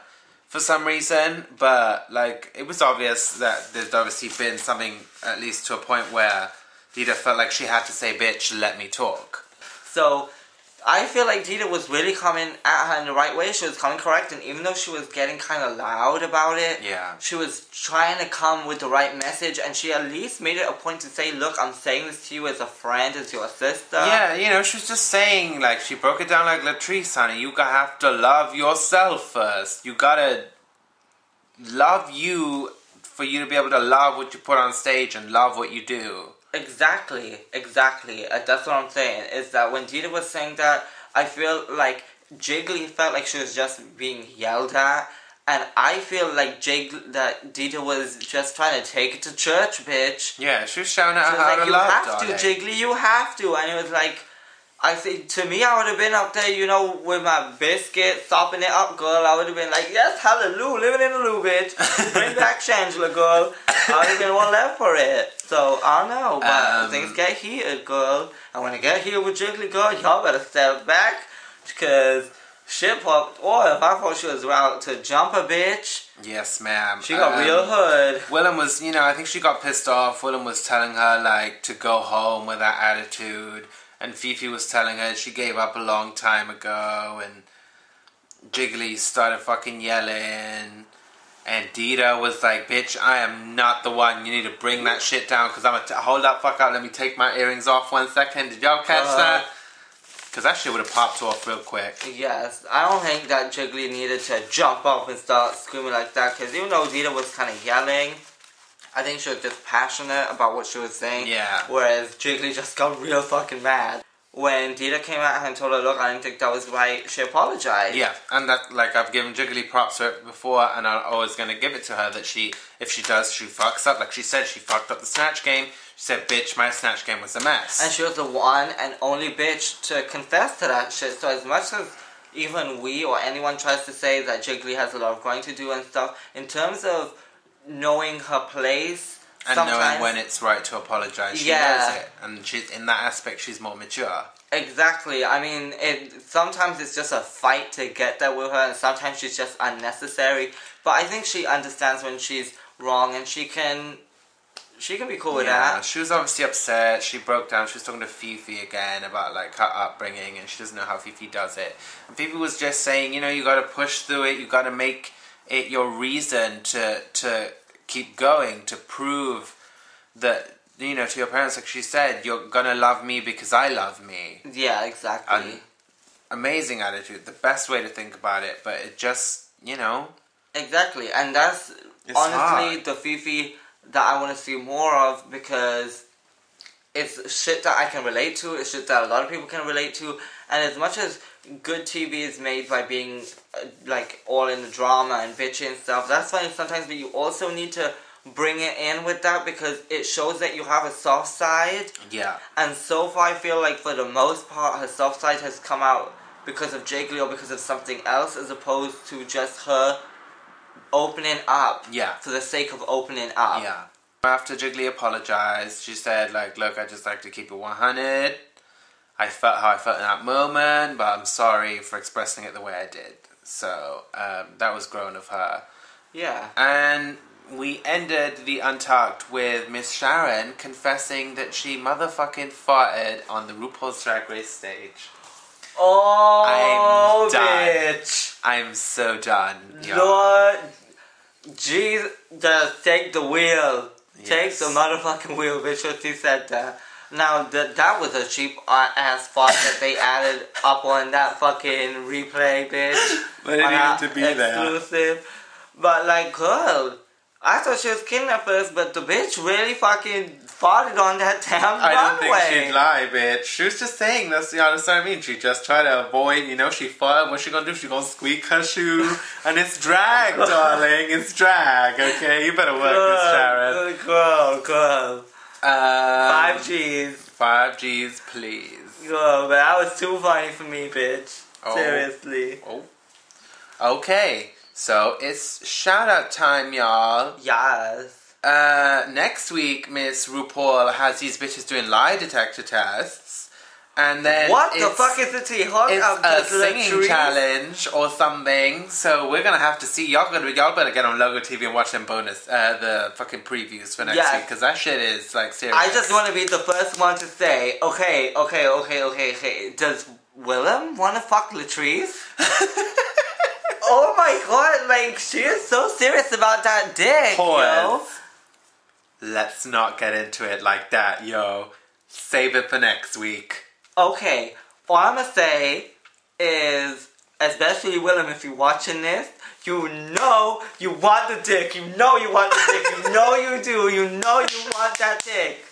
for some reason. But, it was obvious that there's obviously been something, at least to a point where Dita felt like she had to say, bitch, let me talk. So, I feel like Dita was really coming at her in the right way. She was coming correct, and even though she was getting kind of loud about it, yeah, she was trying to come with the right message, and she at least made it a point to say, look, I'm saying this to you as a friend, as your sister. Yeah, you know, she was just saying, like, she broke it down like Latrice, honey. You have to love yourself first. You gotta love you for you to be able to love what you put on stage and love what you do. Exactly. That's what I'm saying. Is that when Dita was saying that, I feel like Jiggly felt like she was just being yelled at, and I feel like that Dita was just trying to take it to church, bitch. Yeah, she was shouting at her how to you love, have darling. to, Jiggly, you have to. And it was like, I think, to me, I would have been up there, you know, with my biscuit, sopping it up, girl. I would have been like, yes, hallelujah, living in the loo, bitch. Bring back Shangela, girl. I would have been one left for it. So, I don't know, but things get heated, girl. And when I get heated with Jiggly, girl, y'all better step back, because shit popped off. I thought she was about to jump a bitch. Yes, ma'am. She got real hood. Willem was, you know, I think she got pissed off. Willem was telling her, like, to go home with that attitude. And Fifi was telling her she gave up a long time ago. And Jiggly started fucking yelling. And Dita was like, bitch, I am not the one. You need to bring that shit down. Because I'm going to hold that fuck up. Let me take my earrings off 1 second. Did y'all catch that? Because that shit would have popped off real quick. Yes, I don't think that Jiggly needed to jump up and start screaming like that. Because even though Dita was kind of yelling, I think she was just passionate about what she was saying. Yeah. Whereas Jiggly just got real fucking mad. When Dita came at her and told her, look, I didn't think that was right, she apologized. Yeah, and that, like, I've given Jiggly props for it before, and I'm always going to give it to her that if she does, she fucks up. Like she said, she fucked up the snatch game. She said, bitch, my snatch game was a mess. And she was the one and only bitch to confess to that shit. So as much as even we or anyone tries to say that Jiggly has a lot of growing to do and stuff, in terms of knowing her place, and knowing when it's right to apologize, she knows it. And she's, in that aspect, she's more mature. Exactly. I mean, sometimes it's just a fight to get there with her, and sometimes she's just unnecessary. But I think she understands when she's wrong, and she can be cool with that. She was obviously upset. She broke down. She was talking to Fifi again about, like, her upbringing, and she doesn't know how Fifi does it. And Fifi was just saying, you know, you got to push through it. You got to make it your reason to keep going, to prove that, you know, to your parents, like she said, you're gonna love me because I love me. Yeah, exactly. Amazing attitude, the best way to think about it, but it just, you know. Exactly, and that's honestly the Fifi that I want to see more of, because it's shit that I can relate to, it's shit that a lot of people can relate to, and as much as good TV is made by being like all in the drama and bitchy and stuff, that's fine sometimes, but you also need to bring it in with that, because it shows that you have a soft side. Yeah. And so far I feel like for the most part her soft side has come out because of Jiggly or because of something else, as opposed to just her opening up. Yeah. For the sake of opening up. Yeah. After Jiggly apologized, she said, like, look, I just like to keep it 100. I felt how I felt in that moment, but I'm sorry for expressing it the way I did. So, that was grown of her. Yeah. And we ended the Untucked with Miss Sharon confessing that she motherfucking farted on the RuPaul's Drag Race stage. Oh, I'm done. bitch. I'm so done. Lord, Jesus, take the wheel. Yes. Take the motherfucking wheel, bitch. What she said that. Now, that was a cheap ass fart that they added up on that fucking replay, bitch. But it needed to be exclusive. there. But, like, girl, I thought she was kidding at first, but the bitch really fucking farted on that damn runway. I didn't think she'd lie, bitch. She was just saying this, you understand what I mean? She just tried to avoid, you know, she farted. What's she gonna do? She gonna squeak her shoe. And it's drag, darling. It's drag, okay? You better work this, Sharon. Girl. 5 G's. 5 G's, please. Girl, but that was too funny for me, bitch. Oh. Seriously. Oh. Okay. So, it's shout-out time, y'all. Yes. Next week, Miss RuPaul has these bitches doing lie detector tests. And then what the fuck is the tea? Hold it's up, a singing challenge or something. So we're gonna have to see. Y'all better get on Logo TV and watch them bonus, the fucking previews for next week, because that shit is like serious. I just want to be the first one to say, okay. Does Willem wanna fuck Latrice? Oh my god, like, she is so serious about that dick, yo. Let's not get into it like that, yo. Save it for next week. Okay, all I'm gonna say is, especially Willem, if you're watching this, you know you want the dick. You know you want the dick. You know you do. You know you want that dick.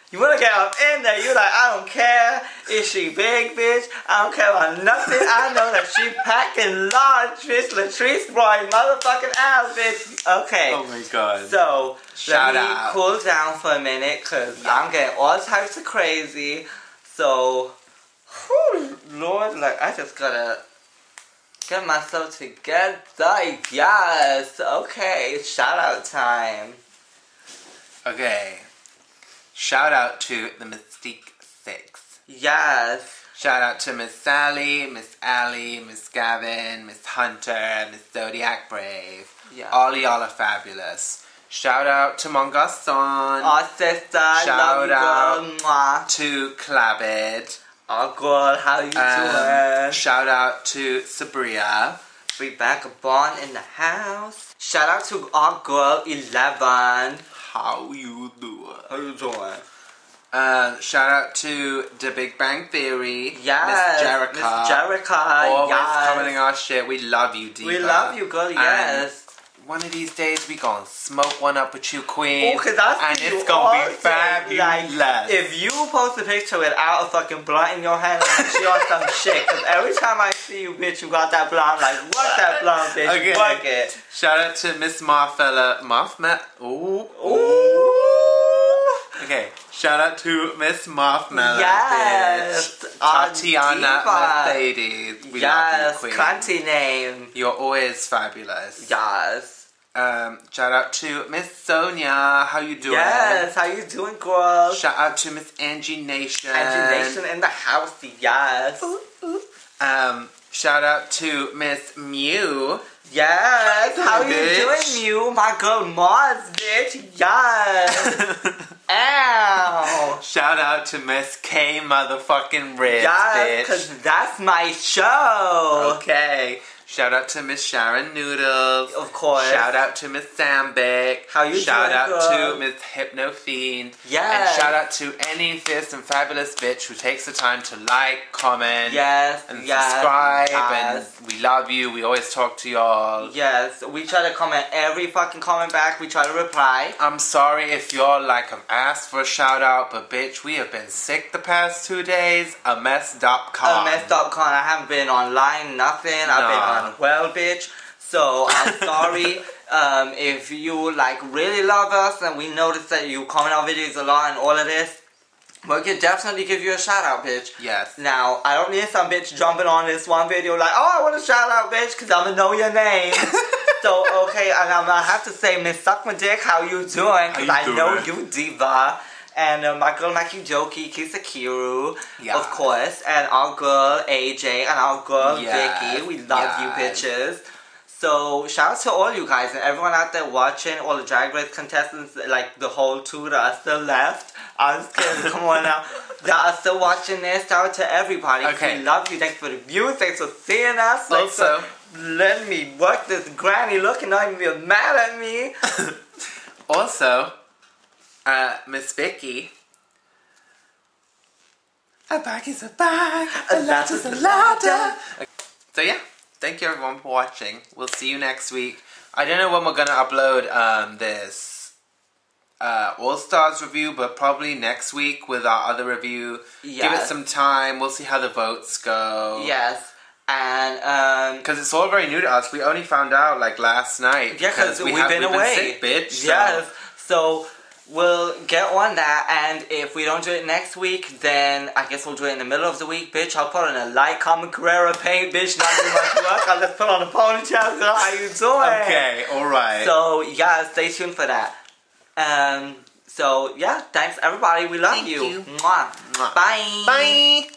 You wanna get up in there. You're like, I don't care. Is she big, bitch? I don't care about nothing. I know that she packing large, bitch. Latrice Roy, motherfucking ass, bitch. Okay. Oh my god. So, Shout let me out. cool down for a minute, because I'm getting all types of crazy. So, whew, Lord, like, I just gotta get myself together. Yes. Okay. Shout out time. Okay. Shout out to the Mystique Six. Yes. Shout out to Miss Sally, Miss Allie, Miss Gavin, Miss Hunter, Miss Zodiac Brave. Yeah. All of y'all are fabulous. Shout out to Mon Garçon. Oh, sister, Shout love you, girl. Mwah. to Clabid. Oh, girl, how you doing? Shout out to Sabria. Rebecca Bond in the house. Shout out to our girl 11. How you doing? How you doing? Shout out to The Big Bang Theory. Yes. Miss Jerica. Miss Jerica. Always yes. commenting our shit. We love you, Diva. We love you, girl. Yes. One of these days we gonna smoke one up with you, queen. Oh, cause I and see it's you gonna all be day. fabulous. Like, if you post a picture without a fucking blunt in your hand, like, she on some shit. Cause every time I see you, bitch, you got that blunt. I'm like, what's that blunt, bitch? Okay. Work it. Shout out to Miss Marfella. Ooh. Ooh. Okay. Shout out to Miss Mothmelon. Yes. Bitch. Tatiana Diva. Mercedes. We Yes. love you, queen. Cunty name. You're always fabulous. Yes. Shout out to Miss Sonia. How you doing? Yes. How you doing, girl? Shout out to Miss Angie Nation. Angie Nation in the house. Yes. Shout out to Miss Mew. Yes. How you bitch. doing, Mew? My girl Mars, bitch. Yes. Ow. Shout out to Miss K motherfucking Ribs, Yes, bitch. because that's my show. Okay. Shout out to Miss Sharon Noodles. Of course. Shout out to Miss Sambic. How you Shout doing, out girl? to Miss Hypno Fiend. Yes. And shout out to any fierce and fabulous bitch who takes the time to like, comment, Yes. and yes, subscribe. yes. And we love you. We always talk to y'all. Yes, we try to comment every fucking comment back. We try to reply. I'm sorry if y'all like have asked for a shout out, but bitch, we have been sick the past 2 days. A mess.com. Mess.com. I haven't been online, nothing. I've been unwell, bitch. So I'm sorry if you like really love us and we notice that you comment our videos a lot and all of this. We could definitely give you a shout out, bitch. Yes. Now, I don't need some bitch jumping on this one video like, oh, I want a shout out, bitch, because I'm going to know your name. So, okay, and I'm going to have to say, Miss Suck My Dick, how you doing? Because I know you, Diva. And my girl Maki Joki, Kisakiru, of course. And our girl AJ and our girl Vicky. We love you, bitches. So, shout out to all you guys and everyone out there watching, all the Drag Race contestants, like the whole two that are still left. I'm just kidding, come on now. That are still watching this, shout out to everybody. Okay. We love you, thanks for the views, thanks for seeing us. Thanks Also, for letting me work this granny looking not even mad at me. also, Miss Vicky. A bag is a bag, a lot is a ladder. So yeah. Thank you everyone for watching. We'll see you next week. I don't know when we're gonna upload this All Stars review, but probably next week with our other review. Yes. Give it some time. We'll see how the votes go. Yes. And because it's all very new to us. We only found out like last night. Yeah, because we've been away. Been sick, bitch. So. Yes. So we'll get on that, and if we don't do it next week, then I guess we'll do it in the middle of the week, bitch. I'll put on a light Carmen Carrera paint, bitch, not too much work. I'll just put on a ponytail, girl. How you doing? Okay, alright. So, yeah, stay tuned for that. So, yeah, thanks, everybody. We love Thank you. Mwah. Mwah. Bye. Bye.